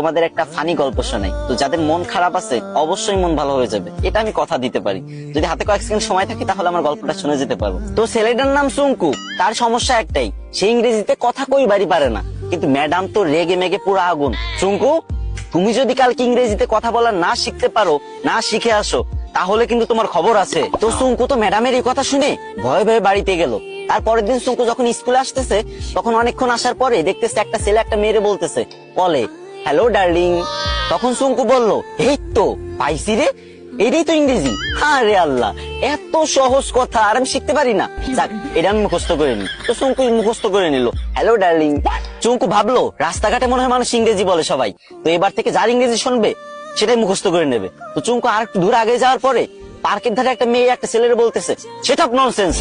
তোমাদের একটা ফানি গল্প শোনাই। তো যাদের মন খারাপ আছে অবশ্যই মন ভালো হয়ে যাবে, এটা আমি কথা দিতে পারি। যদি হাতে কয়েক সেকেন্ড সময় থাকে তাহলে আমার গল্পটা শুনে যেতে পারবো। তো ছেলেটার নাম সুঙ্কু। তার সমস্যা একটাই, সে ইংরেজিতে কথা কইবারই পারে না। কিন্তু ম্যাডাম তো রেগে মেগে পুরো আগুন। সুঙ্কু, তুমি যদি কালকে ইংরেজিতে কথা বলা না শিখতে পারো, না শিখে আসো, তাহলে কিন্তু তোমার খবর আছে। তো সুঙ্কু তো ম্যাডামের এই কথা শুনে ভয়ে ভয়ে বাড়িতে গেল। তারপরের দিন সুঙ্কু যখন স্কুলে আসতেছে, তখন অনেকক্ষণ আসার পরে দেখতেছে একটা ছেলে একটা মেয়েরে বলতেছে, বলে হ্যালো ডার্লিং। তখন সুঙ্কু বলল, এই তো পাইছি রে, এটাই তো ইংরেজি। আরে আল্লাহ, এত সহজ কথা আর আমি শিখতে পারি না। যাক, এটা আমি মুখস্থ করে নি। তো সুঙ্কু মুখস্থ করে নিল হ্যালো ডার্লিং। চুঙ্কু ভাবলো রাস্তাঘাটে মনে হয় মানুষ ইংরেজি বলে সবাই, তো এবার থেকে যার ইংরেজি শুনবে সেটাই মুখস্থ করে নেবে। তো চুঙ্কু আর একটু দূর আগে যাওয়ার পরে পার্কের ধারে একটা মেয়ে একটা ছেলের বলতেছে সেটা ননসেন্স।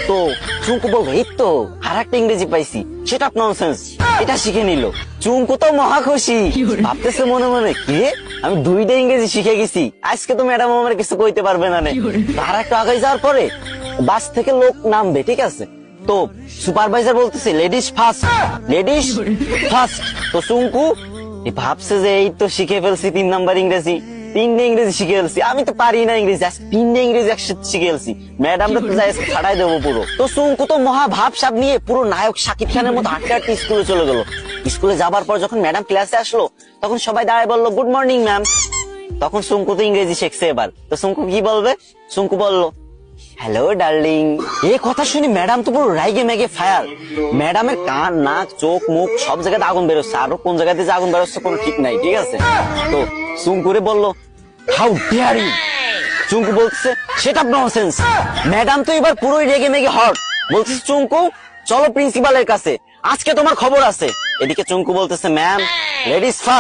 তো চুঙ্কু বলবো এই তো আর একটা ইংরেজি পাইছি, সেটা ননসেন্স। এটা শিখে নিল। চুঙ্কু তো মহা খুশি, ভাবতেছে মনে মনে, কি আমি দুইটা ইংরেজি শিখে গেছি, আজকে তো ম্যাডাম আমার কিছু কইতে পারবে না। আর একটু আগে যাওয়ার পরে বাস থেকে লোক নামবে, ঠিক আছে? তো সুপারভাইজার বলতেছে লেডিস ফার্স্ট, লেডিস ফার্স্ট। তো চুঙ্কু ভাবছে যে এই তো শিখে ফেলছি 3 নাম্বার ইংরেজি, 3টে ইংরেজি শিখে ফেলছি, আমি তো পারি না ইংরেজি, 3টে ইংরেজি একসাথে শিখে ফেলছি, ম্যাডামরা তো যাই ছাড়াই দেবো পুরো। তো চুঙ্কু তো মহা ভাবসাব নিয়ে পুরো নায়ক শাকিব খানের মতো হাঁটতে হাঁটতে স্কুলে চলে গেল। স্কুলে যাবার পর যখন ম্যাডাম ক্লাসে আসলো, তখন সবাই দাঁড়ায় বললো গুড মর্নিং ম্যাম। তখন চুঙ্কু তো ইংরেজি শিখছে এবার। তো চুঙ্কু কি বলবে? চুঙ্কু বললো হ্যালো ডার্লিং। এই কথা শুনে ম্যাডাম তো পুরো রাইগে মেগে ফায়ার। ম্যাডামের কান নাক চোখ মুখ সব জায়গাতে আগুন বেরোচ্ছে, আরো কোন জায়গাতে যে আগুন বেরোচ্ছে কোনো ঠিক নাই, ঠিক আছে? তো চুঙ্কুরে বললো হাউ ডেয়ার ইউ। চুঙ্কু বলছে সেটা ননসেন্স। ম্যাডাম তো এবার পুরোই রেগে মেগে হট, বলছে চুঙ্কু চলো প্রিন্সিপালের কাছে, আজকে তোমার খবর আছে। এদিকে চুঙ্কু বলতেছে ম্যাম লেডিস ফার্স্ট।